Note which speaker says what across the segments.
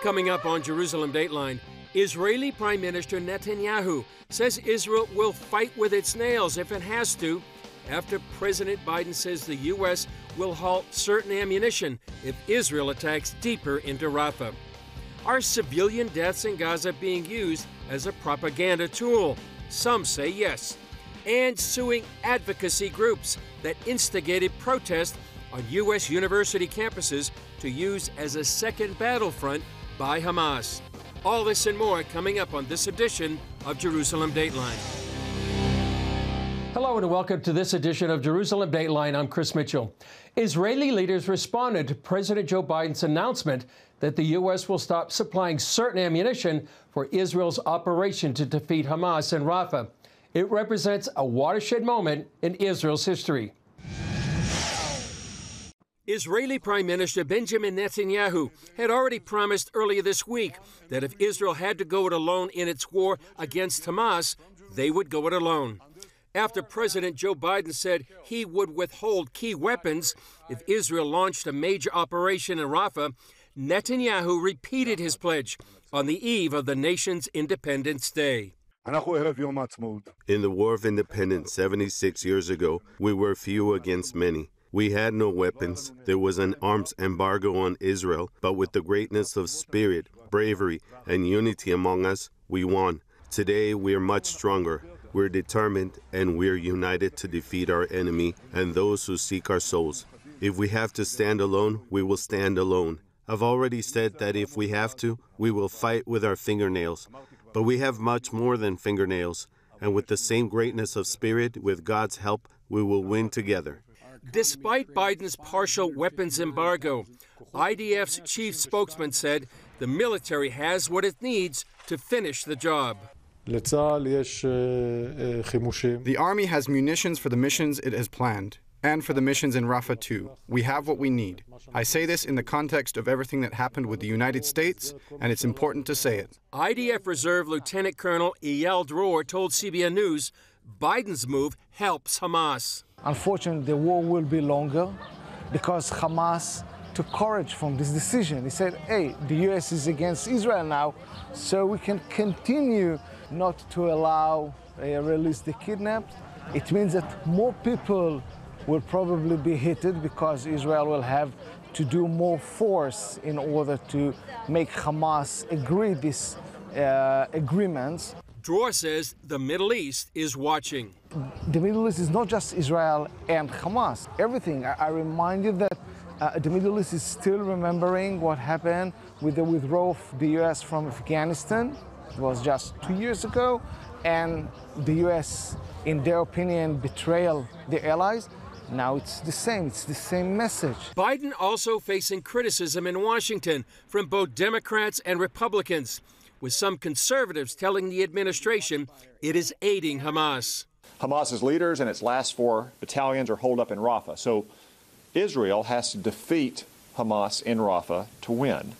Speaker 1: Coming up on Jerusalem Dateline, Israeli Prime Minister Netanyahu says Israel will fight with its nails if it has to, after President Biden says the U.S. will halt certain ammunition if Israel attacks deeper into Rafah. Are civilian deaths in Gaza being used as a propaganda tool? Some say yes. And suing advocacy groups that instigated protests on U.S. university campuses to use as a second battlefront by Hamas. All this and more coming up on this edition of Jerusalem Dateline. Hello and welcome to this edition of Jerusalem Dateline. I'm Chris Mitchell. Israeli leaders responded to President Joe Biden's announcement that the U.S. will stop supplying certain ammunition for Israel's operation to defeat Hamas in Rafah. It represents a watershed moment in Israel's history. Israeli Prime Minister Benjamin Netanyahu had already promised earlier this week that if Israel had to go it alone in its war against Hamas, they would go it alone. After President Joe Biden said he would withhold key weapons if Israel launched a major operation in Rafah, Netanyahu repeated his pledge on the eve of the nation's Independence Day.
Speaker 2: In the War of Independence 76 years ago, we were few against many. We had no weapons. There was an arms embargo on Israel, but with the greatness of spirit, bravery, and unity among us, we won. Today, we're much stronger. We're determined, and we're united to defeat our enemy and those who seek our souls. If we have to stand alone, we will stand alone. I've already said that if we have to, we will fight with our fingernails. But we have much more than fingernails, and with the same greatness of spirit, with God's help, we will win together.
Speaker 1: Despite Biden's partial weapons embargo, IDF's chief spokesman said the military has what it needs to finish the job.
Speaker 3: The Army has munitions for the missions it has planned, and for the missions in Rafah too. We have what we need. I say this in the context of everything that happened with the United States, and it's important to say it.
Speaker 1: IDF Reserve Lieutenant Colonel Eyal Dror told CBN News Biden's move helps Hamas.
Speaker 4: Unfortunately, the war will be longer because Hamas took courage from this decision. He said, hey, the U.S. is against Israel now, so we can continue not to allow release the kidnapped. It means that more people will probably be hit because Israel will have to do more force in order to make Hamas agree these agreements.
Speaker 1: Dror says the Middle East is watching.
Speaker 4: The Middle East is not just Israel and Hamas. Everything. I remind you that the Middle East is still remembering what happened with the withdrawal of the U.S. from Afghanistan. It was just 2 years ago. And the U.S., in their opinion, betrayed the allies. Now it's the same message.
Speaker 1: Biden also facing criticism in Washington from both Democrats and Republicans, with some conservatives telling the administration it is aiding Hamas.
Speaker 5: Hamas's leaders and its last 4 battalions are holed up in Rafah. So Israel has to defeat Hamas in Rafah to win.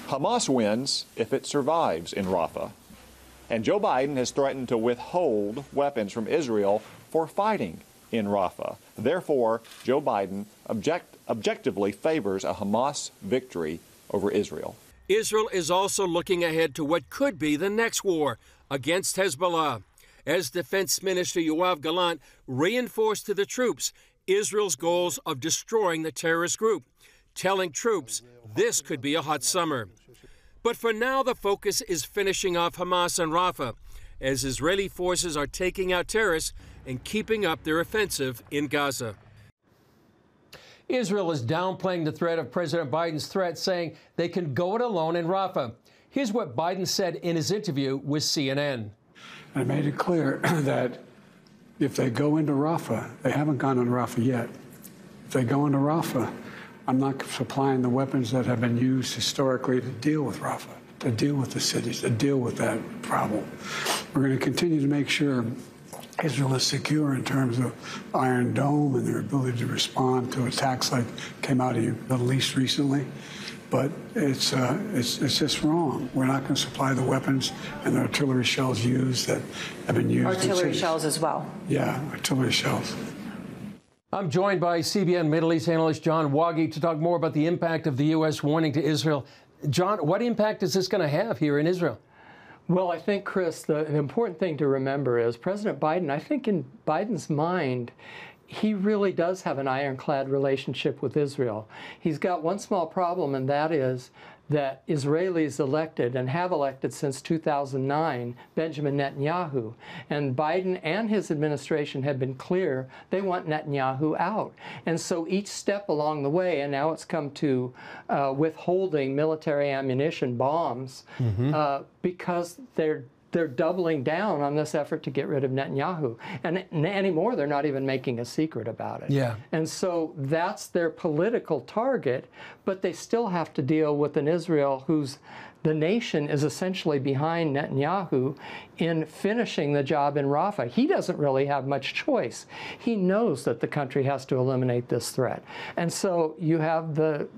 Speaker 5: Hamas wins if it survives in Rafah. And Joe Biden has threatened to withhold weapons from Israel for fighting in Rafah. Therefore, Joe Biden objectively favors a Hamas victory over Israel.
Speaker 1: Israel is also looking ahead to what could be the next war against Hezbollah, as Defense Minister Yoav Gallant reinforced to the troops Israel's goals of destroying the terrorist group, telling troops this could be a hot summer. But for now, the focus is finishing off Hamas and Rafah, as Israeli forces are taking out terrorists and keeping up their offensive in Gaza. Israel is downplaying the threat of President Biden's threat, saying they can go it alone in Rafah. Here's what Biden said in his interview with CNN.
Speaker 6: I made it clear that if they go into Rafah, they haven't gone into Rafah yet. If they go into Rafah, I'm not supplying the weapons that have been used historically to deal with Rafah, to deal with the cities, to deal with that problem. We're going to continue to make sure Israel is secure in terms of Iron Dome and their ability to respond to attacks like came out of the Middle East recently. But it's just wrong. We're not going to supply the weapons and the artillery shells used that have been used.
Speaker 7: Artillery shells as well.
Speaker 6: Yeah, artillery shells.
Speaker 1: I'm joined by CBN Middle East analyst John Wagi to talk more about the impact of the U.S. warning to Israel John, what impact is this going to have here in Israel?
Speaker 7: Well, I think, Chris, the important thing to remember is President Biden, I think in Biden's mind, he really does have an ironclad relationship with Israel. He's got one small problem, and that is that Israelis elected and have elected since 2009 Benjamin Netanyahu. And Biden and his administration have been clear they want Netanyahu out. And so each step along the way, and now it's come to withholding military ammunition, bombs, because they're doubling down on this effort to get rid of Netanyahu. And anymore, they're not even making a secret about it.
Speaker 1: Yeah.
Speaker 7: And so that's their political target, but they still have to deal with an Israel whose the nation is essentially behind Netanyahu in finishing the job in Rafah. He doesn't really have much choice. He knows that the country has to eliminate this threat. And so you have the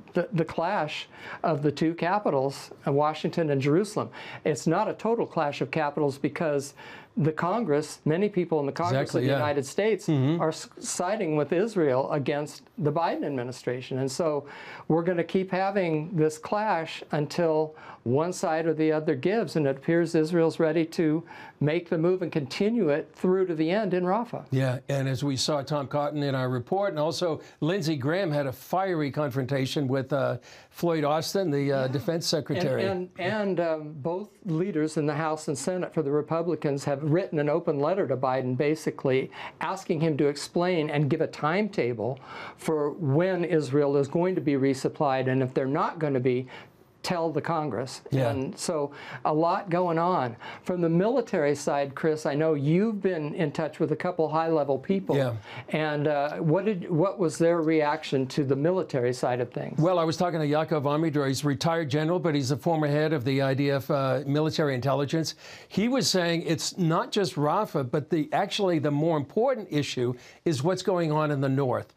Speaker 7: clash of the two capitals, Washington and Jerusalem. It's not a total clash of capitals because the Congress, many people in the Congress of the United States are siding with Israel against the Biden administration. And so we're going to keep having this clash until one side or the other gives. And it appears Israel's ready to make the move and continue it through to the end in Rafah.
Speaker 1: Yeah, and as we saw Tom Cotton in our report, and also Lindsey Graham had a fiery confrontation with Floyd Austin, the defense secretary.
Speaker 7: And both leaders in the House and Senate for the Republicans have written an open letter to Biden basically asking him to explain and give a timetable for when Israel is going to be resupplied, and if they're not going to be, tell the Congress.
Speaker 1: Yeah.
Speaker 7: And so a lot going on. From the military side, Chris, I know you've been in touch with a couple high-level people.
Speaker 1: Yeah.
Speaker 7: And what was their reaction to the military side of things?
Speaker 1: Well, I was talking to Yaakov Amidor. He's a retired general, but he's the former head of the IDF military intelligence. He was saying it's not just Rafah, but actually the more important issue is what's going on in the north.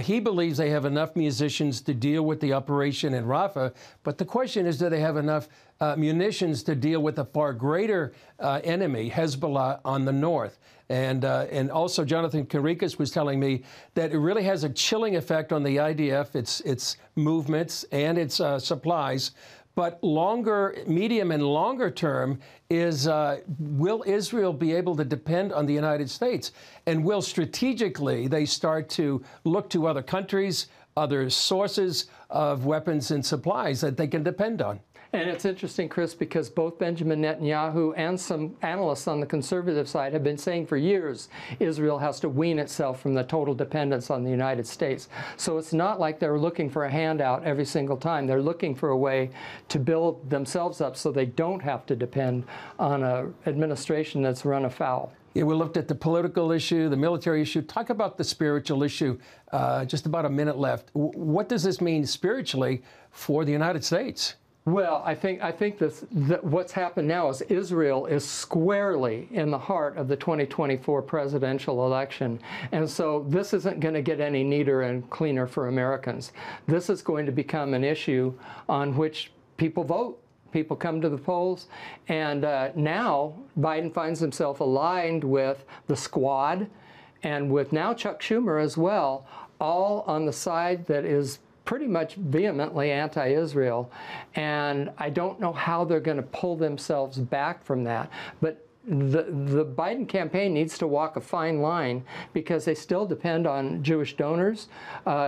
Speaker 1: He believes they have enough munitions to deal with the operation in Rafah, but the question is, do they have enough munitions to deal with a far greater enemy, Hezbollah, on the north? And also Jonathan Conricus was telling me that it really has a chilling effect on the IDF, its movements and its supplies. But medium and longer term is, will Israel be able to depend on the United States? And will strategically they start to look to other countries, other sources of weapons and supplies that they can depend on?
Speaker 7: And it's interesting, Chris, because both Benjamin Netanyahu and some analysts on the conservative side have been saying for years Israel has to wean itself from the total dependence on the United States. So it's not like they're looking for a handout every single time. They're looking for a way to build themselves up so they don't have to depend on an administration that's run afoul.
Speaker 1: Yeah, we looked at the political issue, the military issue. Talk about the spiritual issue. Just about a minute left. What does this mean spiritually for the United States?
Speaker 7: Well, I think that what's happened now is Israel is squarely in the heart of the 2024 presidential election. And so this isn't going to get any neater and cleaner for Americans. This is going to become an issue on which people vote. People come to the polls. And now Biden finds himself aligned with the Squad and with now Chuck Schumer as well, all on the side that is pretty much vehemently anti-Israel, and I don't know how they're going to pull themselves back from that. But the Biden campaign needs to walk a fine line because they still depend on Jewish donors,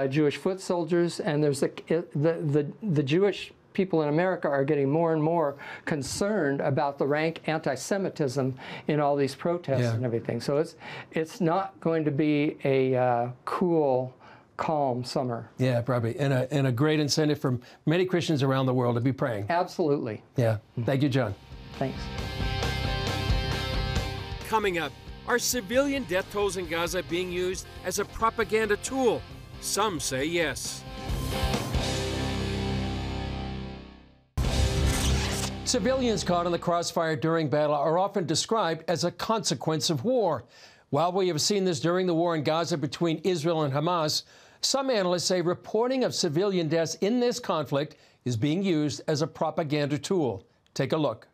Speaker 7: Jewish foot soldiers, and there's the Jewish people in America are getting more and more concerned about the rank anti-Semitism in all these protests and everything. So it's not going to be a cool, calm summer.
Speaker 1: Yeah, probably. And a great incentive for many Christians around the world to be praying.
Speaker 7: Absolutely.
Speaker 1: Yeah. Thank you, John.
Speaker 7: Thanks.
Speaker 1: Coming up, are civilian death tolls in Gaza being used as a propaganda tool? Some say yes. Civilians caught in the crossfire during battle are often described as a consequence of war. While we have seen this during the war in Gaza between Israel and Hamas, some analysts say reporting of civilian deaths in this conflict is being used as a propaganda tool. Take a look.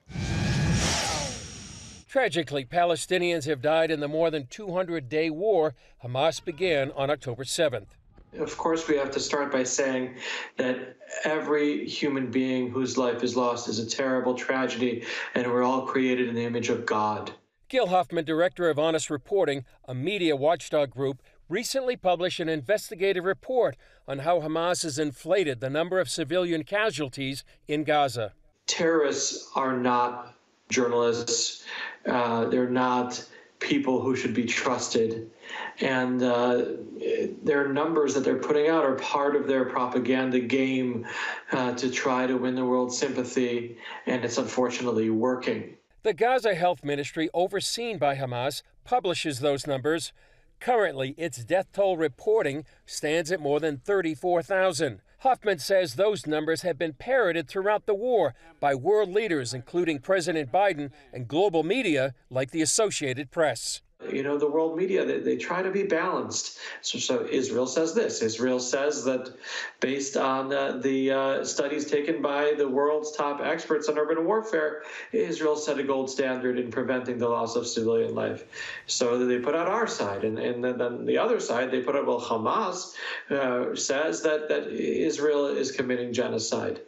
Speaker 1: Tragically, Palestinians have died in the more than 200-day war Hamas began on October 7th.
Speaker 8: Of course, we have to start by saying that every human being whose life is lost is a terrible tragedy, and we're all created in the image of God.
Speaker 1: Gil Huffman, director of Honest Reporting, a media watchdog group, recently published an investigative report on how Hamas has inflated the number of civilian casualties in Gaza.
Speaker 8: Terrorists are not journalists. They're not people who should be trusted. And their numbers that they're putting out are part of their propaganda game to try to win the world's sympathy, and it's unfortunately working.
Speaker 1: The Gaza Health Ministry, overseen by Hamas, publishes those numbers. Currently, its death toll reporting stands at more than 34,000. Huffman says those numbers have been parroted throughout the war by world leaders, including President Biden and global media like the Associated Press.
Speaker 8: You know, the world media, they try to be balanced. So Israel says this. Israel says that based on the studies taken by the world's top experts on urban warfare, Israel set a gold standard in preventing the loss of civilian life. So they put out our side. And then the other side, they put out, well, Hamas says that Israel is committing genocide.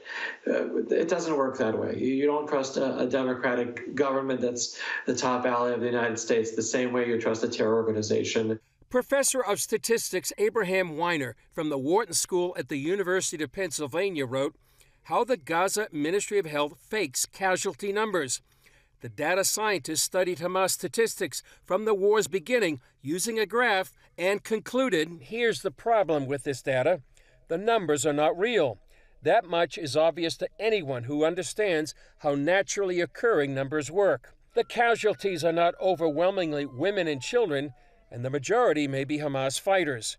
Speaker 8: It doesn't work that way. You don't trust a democratic government that's the top ally of the United States the same way you trust a terror organization.
Speaker 1: Professor of Statistics Abraham Weiner from the Wharton School at the University of Pennsylvania wrote how the Gaza Ministry of Health fakes casualty numbers. The data scientist studied Hamas statistics from the war's beginning using a graph and concluded, here's the problem with this data: the numbers are not real. That much is obvious to anyone who understands how naturally occurring numbers work. The casualties are not overwhelmingly women and children, and the majority may be Hamas fighters.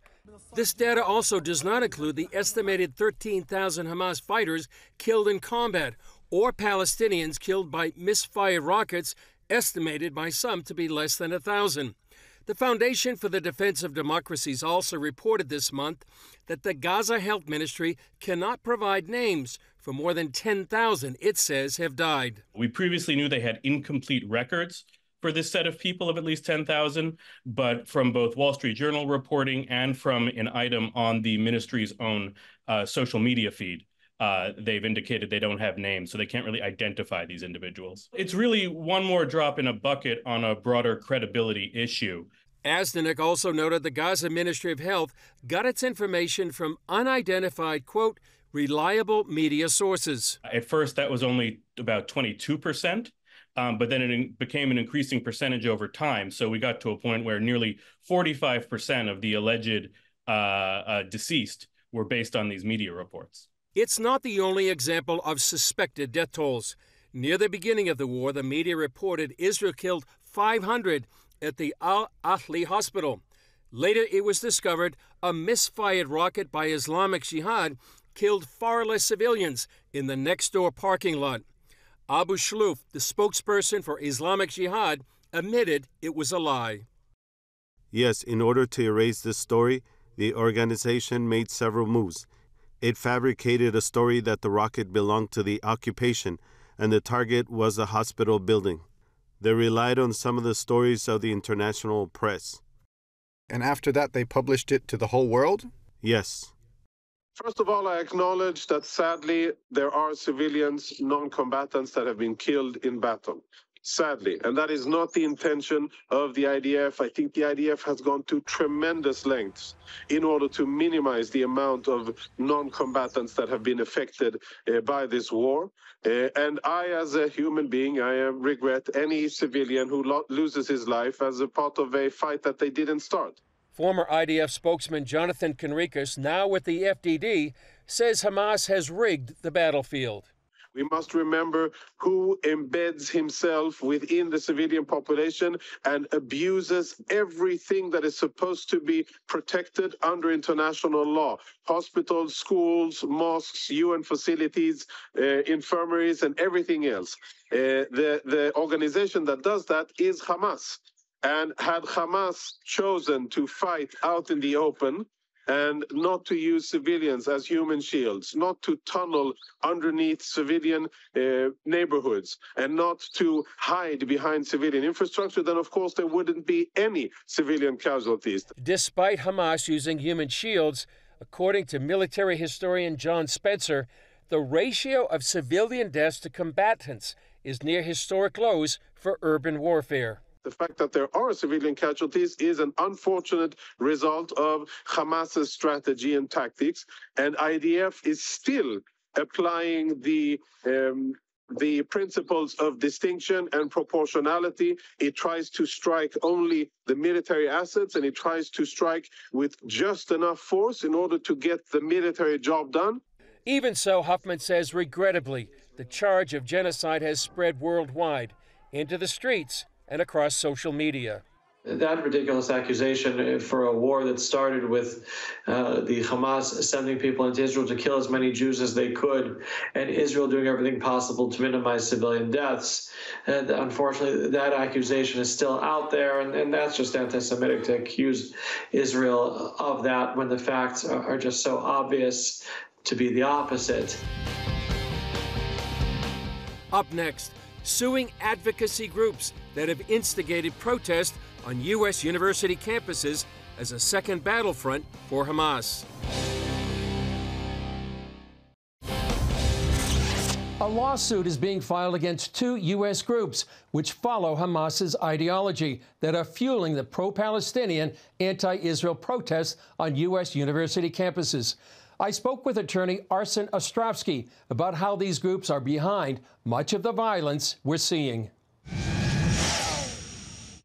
Speaker 1: This data also does not include the estimated 13,000 Hamas fighters killed in combat or Palestinians killed by misfired rockets, estimated by some to be less than 1,000. The Foundation for the Defense of Democracies also reported this month that the Gaza Health Ministry cannot provide names for more than 10,000 it says have died.
Speaker 9: We previously knew they had incomplete records for this set of people of at least 10,000, but from both Wall Street Journal reporting and from an item on the ministry's own social media feed, they've indicated they don't have names, so they can't really identify these individuals. It's really one more drop in a bucket on a broader credibility issue.
Speaker 1: Asnick also noted the Gaza Ministry of Health got its information from unidentified, quote, reliable media sources.
Speaker 9: At first, that was only about 22%, but then it became an increasing percentage over time. So we got to a point where nearly 45% of the alleged deceased were based on these media reports.
Speaker 1: It's not the only example of suspected death tolls. Near the beginning of the war, the media reported Israel killed 500 at the Al-Ahli hospital. Later, it was discovered a misfired rocket by Islamic Jihad killed far less civilians in the next-door parking lot. Abu Shlouf, the spokesperson for Islamic Jihad, admitted it was a lie.
Speaker 2: Yes, in order to erase this story, the organization made several moves. It fabricated a story that the rocket belonged to the occupation and the target was a hospital building. They relied on some of the stories of the international press.
Speaker 3: And after that, they published it to the whole world?
Speaker 2: Yes.
Speaker 10: First of all, I acknowledge that sadly, there are civilians, non-combatants that have been killed in battle. Sadly. And that is not the intention of the IDF. I think the IDF has gone to tremendous lengths in order to minimize the amount of non-combatants that have been affected by this war. And I, as a human being, I regret any civilian who loses his life as a part of a fight that they didn't start.
Speaker 1: Former IDF spokesman Jonathan Conricus, now with the FDD, says Hamas has rigged the battlefield.
Speaker 10: We must remember who embeds himself within the civilian population and abuses everything that is supposed to be protected under international law. Hospitals, schools, mosques, UN facilities, infirmaries, and everything else. The organization that does that is Hamas. And had Hamas chosen to fight out in the open, and not to use civilians as human shields, not to tunnel underneath civilian neighborhoods, and not to hide behind civilian infrastructure, then of course there wouldn't be any civilian casualties.
Speaker 1: Despite Hamas using human shields, according to military historian John Spencer, the ratio of civilian deaths to combatants is near historic lows for urban warfare.
Speaker 10: The fact that there are civilian casualties is an unfortunate result of Hamas's strategy and tactics, and IDF is still applying the principles of distinction and proportionality. It tries to strike only the military assets, and it tries to strike with just enough force in order to get the military job done.
Speaker 1: Even so, Huffman says, regrettably, the charge of genocide has spread worldwide into the streets and across social media.
Speaker 8: That ridiculous accusation for a war that started with the Hamas sending people into Israel to kill as many Jews as they could, and Israel doing everything possible to minimize civilian deaths. And unfortunately, that accusation is still out there, and that's just anti-Semitic to accuse Israel of that when the facts are just so obvious to be the opposite.
Speaker 1: Up next, suing advocacy groups that have instigated protests on U.S. university campuses as a second battlefront for Hamas.
Speaker 11: A lawsuit is being filed against two U.S. groups which follow Hamas's ideology that are fueling the pro-Palestinian, anti-Israel protests on U.S. university campuses. I spoke with attorney Arsen Ostrovsky about how these groups are behind much of the violence we're seeing.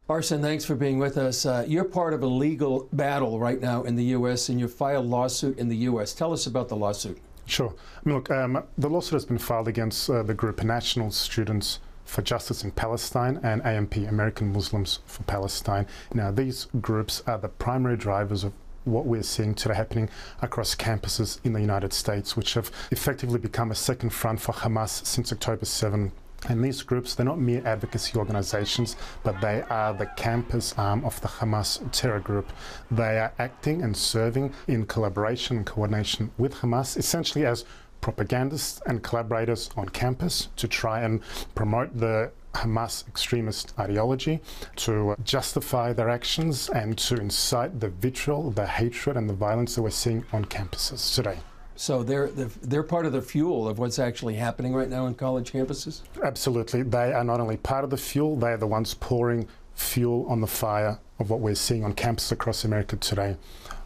Speaker 11: Arsen, thanks for being with us. You're part of a legal battle right now in the U.S., and you filed a lawsuit in the U.S. Tell us about the lawsuit.
Speaker 12: Sure. I mean, look, the lawsuit has been filed against the group National Students for Justice in Palestine and AMP, American Muslims for Palestine. Now, these groups are the primary drivers of what we're seeing today happening across campuses in the United States, which have effectively become a second front for Hamas since October 7. And these groups, they're not mere advocacy organizations, but they are the campus arm of the Hamas terror group. They are acting and serving in collaboration and coordination with Hamas, essentially as propagandists and collaborators on campus to try and promote the Hamas extremist ideology, to justify their actions and to incite the vitriol, the hatred and the violence that we're seeing on campuses today.
Speaker 11: So they're part of the fuel of what's actually happening right now on college campuses?
Speaker 12: Absolutely. They are not only part of the fuel, they are the ones pouring fuel on the fire of what we're seeing on campuses across America today.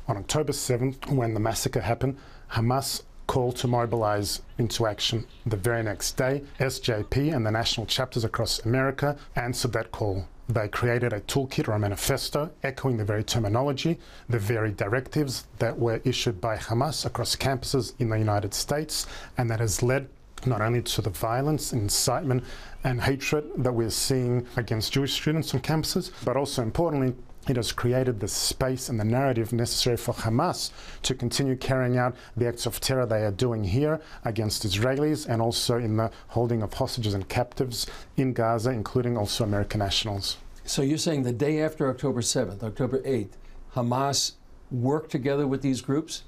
Speaker 12: On October 7th, when the massacre happened, Hamas called to mobilize into action. The very next day, SJP and the national chapters across America answered that call. They created a toolkit or a manifesto echoing the very terminology, the very directives that were issued by Hamas across campuses in the United States, and that has led not only to the violence, incitement and hatred that we're seeing against Jewish students on campuses, but also importantly, it has created the space and the narrative necessary for Hamas to continue carrying out the acts of terror they are doing here against Israelis and also in the holding of hostages and captives in Gaza, including also American nationals.
Speaker 11: So you're saying the day after October 7th, October 8th, Hamas worked together with these groups?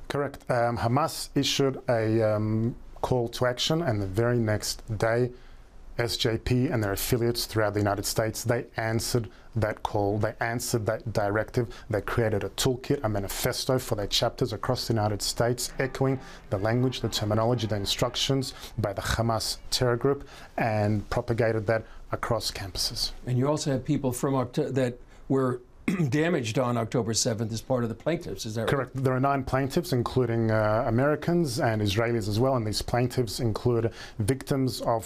Speaker 12: Correct. Hamas issued a call to action, and the very next day, SJP and their affiliates throughout the United States, they answered that call, they answered that directive, they created a toolkit, a manifesto for their chapters across the United States, echoing the language, the terminology, the instructions by the Hamas terror group, and propagated that across campuses.
Speaker 11: And you also have people from that were damaged on October 7th as part of the plaintiffs, is that right? Correct.
Speaker 12: There are 9 plaintiffs, including Americans and Israelis as well, and these plaintiffs include victims of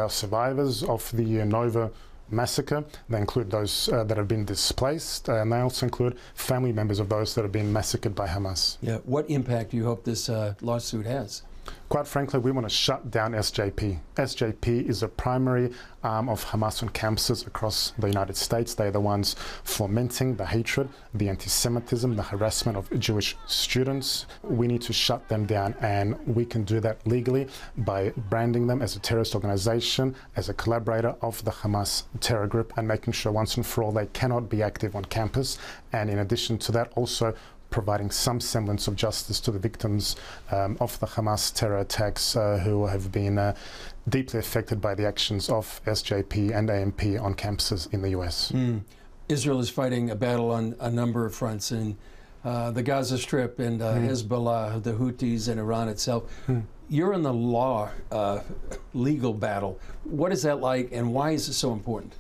Speaker 12: survivors of the Nova massacre. They include those that have been displaced, and they also include family members of those that have been massacred by Hamas.
Speaker 11: Yeah. What impact do you hope this lawsuit has?
Speaker 12: Quite frankly, we want to shut down SJP. SJP is a primary arm of Hamas on campuses across the United States. They're the ones fomenting the hatred, the anti-Semitism, the harassment of Jewish students. We need to shut them down, and we can do that legally by branding them as a terrorist organization, as a collaborator of the Hamas terror group, and making sure once and for all they cannot be active on campus. And in addition to that, also providing some semblance of justice to the victims of the Hamas terror attacks who have been deeply affected by the actions of SJP and AMP on campuses in the US.
Speaker 11: Israel is fighting a battle on a number of fronts, and the Gaza Strip and Hezbollah, the Houthis, and Iran itself. You're in the legal battle. What is that like, and why is it so important?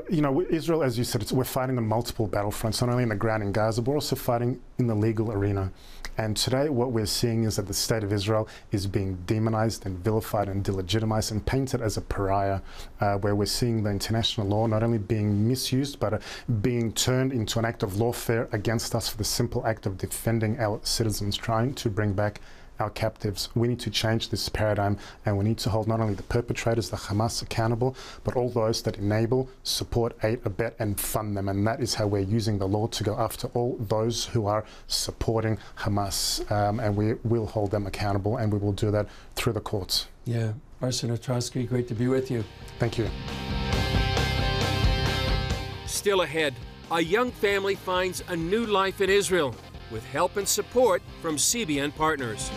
Speaker 12: Israel, as you said, we're fighting on multiple battlefronts, not only in the ground in Gaza, but we're also fighting in the legal arena. And today what we're seeing is that the state of Israel is being demonized and vilified and delegitimized and painted as a pariah, where we're seeing the international law not only being misused, but being turned into an act of lawfare against us for the simple act of defending our citizens, trying to bring back our captives. We need to change this paradigm, and we need to hold not only the perpetrators, the Hamas, accountable, but all those that enable, support, aid, abet, and fund them. And that is how we're using the law to go after all those who are supporting Hamas. And we will hold them accountable, and we will do that through the courts.
Speaker 11: Yeah. Arsen Ostrowski, great to be with you.
Speaker 12: Thank you.
Speaker 1: Still ahead, a young family finds a new life in Israel, with help and support from CBN partners.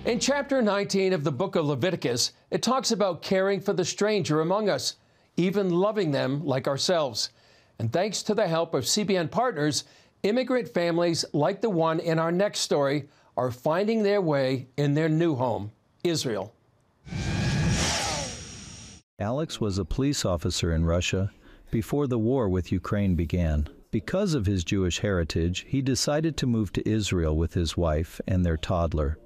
Speaker 11: In chapter 19 of the book of Leviticus, it talks about caring for the stranger among us, even loving them like ourselves. And thanks to the help of CBN partners, immigrant families like the one in our next story are finding their way in their new home, Israel.
Speaker 13: Alex was a police officer in Russia before the war with Ukraine began. Because of his Jewish heritage, he decided to move to Israel with his wife and their toddler.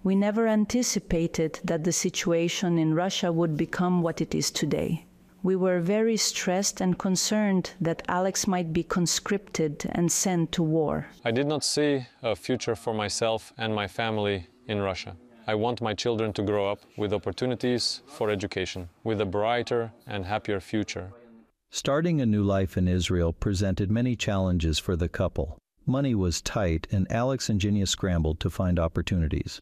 Speaker 14: We never anticipated that the situation in Russia would become what it is today. We were very stressed and concerned that Alex might be conscripted and sent to war.
Speaker 15: I did not see a future for myself and my family in Russia. I want my children to grow up with opportunities for education, with a brighter and happier future.
Speaker 13: Starting a new life in Israel presented many challenges for the couple. Money was tight, and Alex and Ginia scrambled to find opportunities.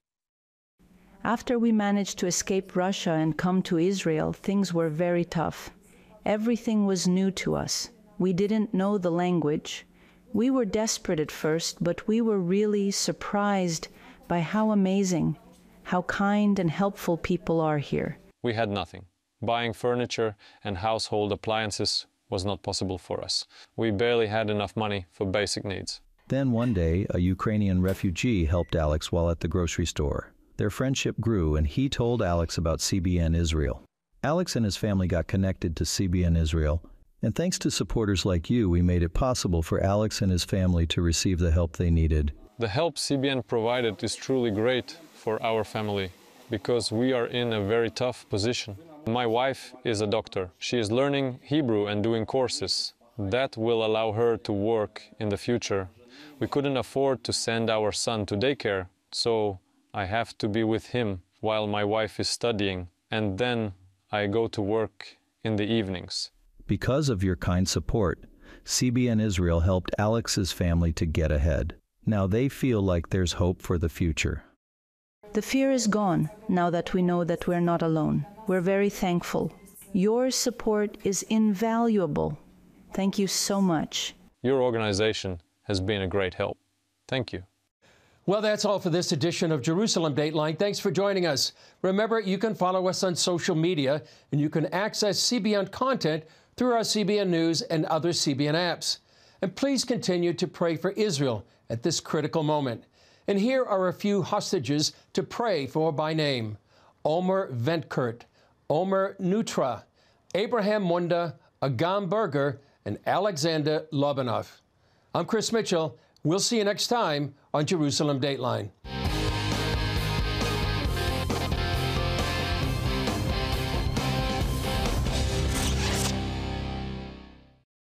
Speaker 14: After we managed to escape Russia and come to Israel, things were very tough. Everything was new to us. We didn't know the language. We were desperate at first, but we were really surprised by how amazing, how kind and helpful people are here.
Speaker 15: We had nothing. Buying furniture and household appliances was not possible for us. We barely had enough money for basic needs.
Speaker 13: Then one day, a Ukrainian refugee helped Alex while at the grocery store. Their friendship grew, and he told Alex about CBN Israel. Alex and his family got connected to CBN Israel, and thanks to supporters like you, we made it possible for Alex and his family to receive the help they needed.
Speaker 15: The help CBN provided is truly great for our family, because we are in a very tough position. My wife is a doctor. She is learning Hebrew and doing courses. That will allow her to work in the future. We couldn't afford to send our son to daycare, so I have to be with him while my wife is studying, and then I go to work in the evenings.
Speaker 13: Because of your kind support, CBN Israel helped Alex's family to get ahead. Now they feel like there's hope for the future.
Speaker 14: The fear is gone now that we know that we're not alone. We're very thankful. Your support is invaluable. Thank you so much.
Speaker 15: Your organization has been a great help. Thank you.
Speaker 11: Well, that's all for this edition of Jerusalem Dateline. Thanks for joining us. Remember, you can follow us on social media, and you can access CBN content through our CBN News and other CBN apps. And please continue to pray for Israel at this critical moment. And here are a few hostages to pray for by name: Omer Ventkert, Omer Nutra, Abraham Munda, Agam Berger, and Alexander Lobanov. I'm Chris Mitchell. We'll see you next time on Jerusalem Dateline.